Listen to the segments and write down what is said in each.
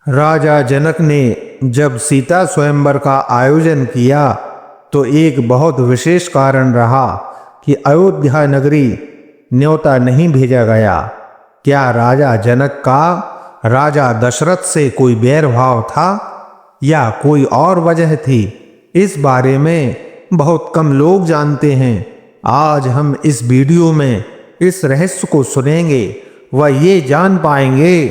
राजा जनक ने जब सीता स्वयंवर का आयोजन किया तो एक बहुत विशेष कारण रहा कि अयोध्या नगरी न्योता नहीं भेजा गया। क्या राजा जनक का राजा दशरथ से कोई बैर भाव था या कोई और वजह थी, इस बारे में बहुत कम लोग जानते हैं। आज हम इस वीडियो में इस रहस्य को सुनेंगे व ये जान पाएंगे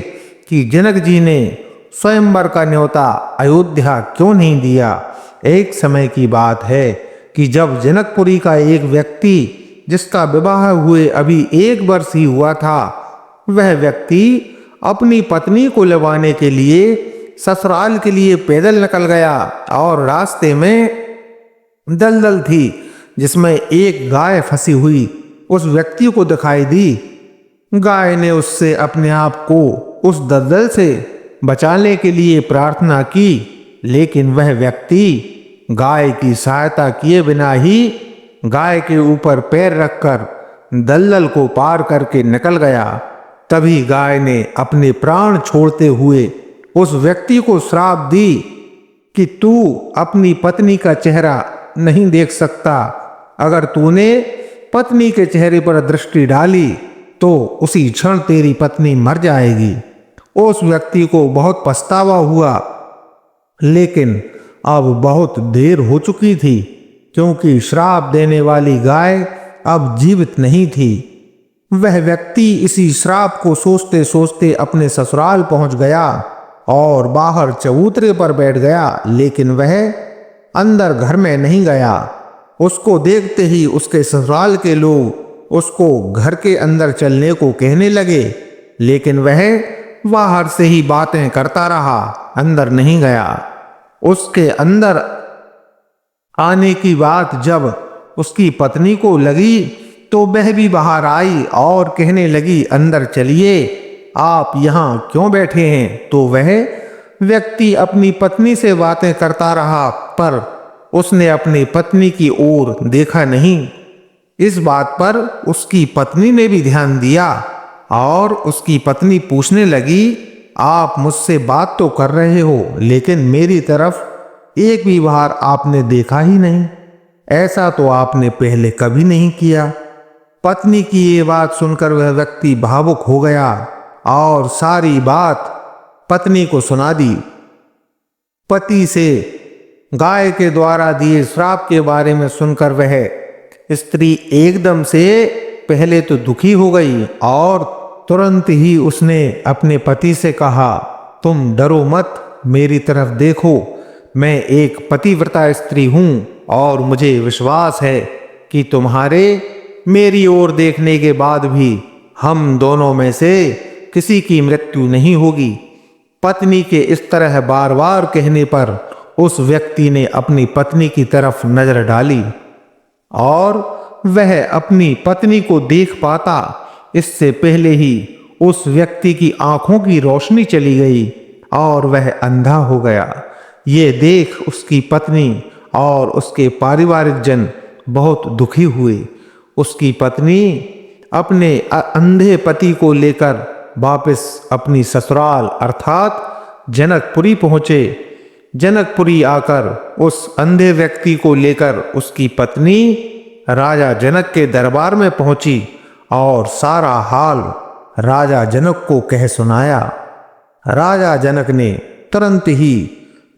कि जनक जी ने स्वयंवर का न्योता अयोध्या क्यों नहीं दिया। एक समय की बात है कि जब जनकपुरी का एक व्यक्ति जिसका विवाह हुए अभी 1 वर्ष ही हुआ था, वह व्यक्ति अपनी पत्नी को लवाने के लिए ससुराल के लिए पैदल निकल गया और रास्ते में दलदल थी जिसमें एक गाय फंसी हुई उस व्यक्ति को दिखाई दी। गाय ने उससे अपने आप को उस दलदल से बचाने के लिए प्रार्थना की, लेकिन वह व्यक्ति गाय की सहायता किए बिना ही गाय के ऊपर पैर रखकर दलदल को पार करके निकल गया। तभी गाय ने अपने प्राण छोड़ते हुए उस व्यक्ति को श्राप दी कि तू अपनी पत्नी का चेहरा नहीं देख सकता। अगर तूने पत्नी के चेहरे पर दृष्टि डाली तो उसी क्षण तेरी पत्नी मर जाएगी। उस व्यक्ति को बहुत पछतावा हुआ, लेकिन अब बहुत देर हो चुकी थी क्योंकि श्राप देने वाली गाय अब जीवित नहीं थी। वह व्यक्ति इसी श्राप को सोचते सोचते अपने ससुराल पहुंच गया और बाहर चबूतरे पर बैठ गया, लेकिन वह अंदर घर में नहीं गया। उसको देखते ही उसके ससुराल के लोग उसको घर के अंदर चलने को कहने लगे, लेकिन वह बाहर से ही बातें करता रहा, अंदर नहीं गया। उसके अंदर आने की बात जब उसकी पत्नी को लगी तो वह भी बाहर आई और कहने लगी, अंदर चलिए, आप यहाँ क्यों बैठे हैं। तो वह व्यक्ति अपनी पत्नी से बातें करता रहा, पर उसने अपनी पत्नी की ओर देखा नहीं। इस बात पर उसकी पत्नी ने भी ध्यान दिया और उसकी पत्नी पूछने लगी, आप मुझसे बात तो कर रहे हो लेकिन मेरी तरफ एक भी बार आपने देखा ही नहीं। ऐसा तो आपने पहले कभी नहीं किया। पत्नी की ये बात सुनकर वह व्यक्ति भावुक हो गया और सारी बात पत्नी को सुना दी। पति से गाय के द्वारा दिए श्राप के बारे में सुनकर वह स्त्री एकदम से पहले तो दुखी हो गई और तुरंत ही उसने अपने पति से कहा, तुम डरो मत, मेरी तरफ देखो, मैं एक पतिव्रता स्त्री हूं और मुझे विश्वास है कि तुम्हारे मेरी ओर देखने के बाद भी हम दोनों में से किसी की मृत्यु नहीं होगी। पत्नी के इस तरह बार बार कहने पर उस व्यक्ति ने अपनी पत्नी की तरफ नजर डाली और वह अपनी पत्नी को देख पाता इससे पहले ही उस व्यक्ति की आंखों की रोशनी चली गई और वह अंधा हो गया। ये देख उसकी पत्नी और उसके पारिवारिक जन बहुत दुखी हुए। उसकी पत्नी अपने अंधे पति को लेकर वापस अपनी ससुराल अर्थात जनकपुरी पहुंचे। जनकपुरी आकर उस अंधे व्यक्ति को लेकर उसकी पत्नी राजा जनक के दरबार में पहुंची और सारा हाल राजा जनक को कह सुनाया। राजा जनक ने तुरंत ही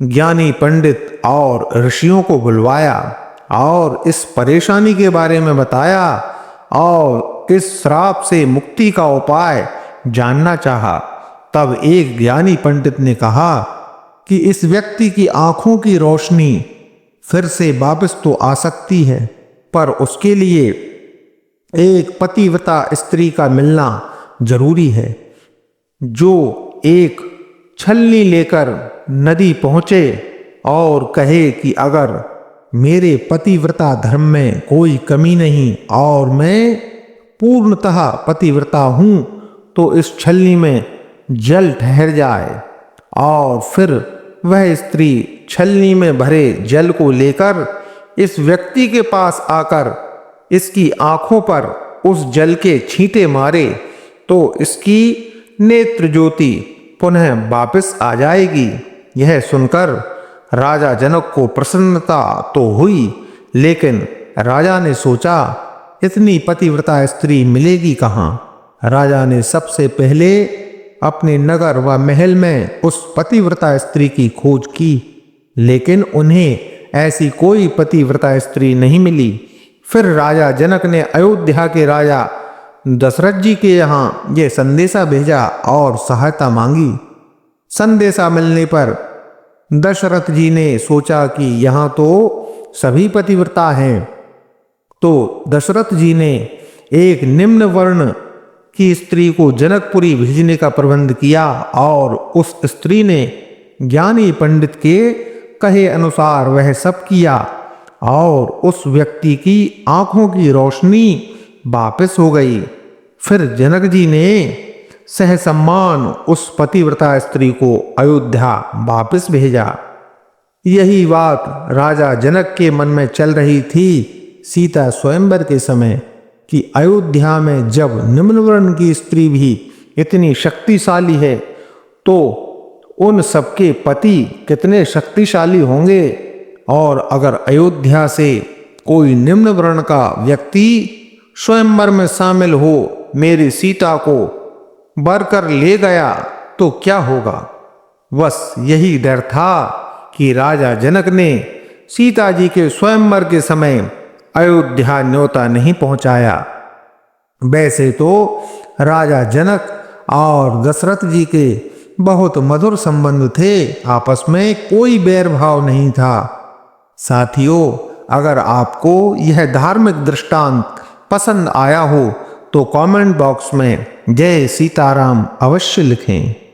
ज्ञानी पंडित और ऋषियों को बुलवाया और इस परेशानी के बारे में बताया और इस श्राप से मुक्ति का उपाय जानना चाहा। तब एक ज्ञानी पंडित ने कहा कि इस व्यक्ति की आंखों की रोशनी फिर से वापस तो आ सकती है, पर उसके लिए एक पतिव्रता स्त्री का मिलना जरूरी है जो एक छलनी लेकर नदी पहुंचे और कहे कि अगर मेरे पतिव्रता धर्म में कोई कमी नहीं और मैं पूर्णतः पतिव्रता हूं तो इस छलनी में जल ठहर जाए और फिर वह स्त्री छलनी में भरे जल को लेकर इस व्यक्ति के पास आकर इसकी आंखों पर उस जल के छींटे मारे तो इसकी नेत्र ज्योति पुनः वापस आ जाएगी। यह सुनकर राजा जनक को प्रसन्नता तो हुई, लेकिन राजा ने सोचा इतनी पतिव्रता स्त्री मिलेगी कहाँ। राजा ने सबसे पहले अपने नगर व महल में उस पतिव्रता स्त्री की खोज की, लेकिन उन्हें ऐसी कोई पतिव्रता स्त्री नहीं मिली। फिर राजा जनक ने अयोध्या के राजा दशरथ जी के यहाँ ये संदेशा भेजा और सहायता मांगी। संदेशा मिलने पर दशरथ जी ने सोचा कि यहाँ तो सभी पतिव्रता हैं, तो दशरथ जी ने एक निम्न वर्ण की स्त्री को जनकपुरी भेजने का प्रबंध किया और उस स्त्री ने ज्ञानी पंडित के कहे अनुसार वह सब किया और उस व्यक्ति की आंखों की रोशनी वापस हो गई। फिर जनक जी ने सहसम्मान उस पतिव्रता स्त्री को अयोध्या वापस भेजा। यही बात राजा जनक के मन में चल रही थी सीता स्वयंवर के समय कि अयोध्या में जब निम्न वर्ण की स्त्री भी इतनी शक्तिशाली है तो उन सबके पति कितने शक्तिशाली होंगे। और अगर अयोध्या से कोई निम्न वर्ण का व्यक्ति स्वयंवर में शामिल हो मेरी सीता को वर कर ले गया तो क्या होगा। बस यही डर था कि राजा जनक ने सीता जी के स्वयंवर के समय अयोध्या न्योता नहीं पहुंचाया। वैसे तो राजा जनक और दशरथ जी के बहुत मधुर संबंध थे, आपस में कोई बैर भाव नहीं था। साथियों, अगर आपको यह धार्मिक दृष्टांत पसंद आया हो तो कमेंट बॉक्स में जय सीताराम अवश्य लिखें।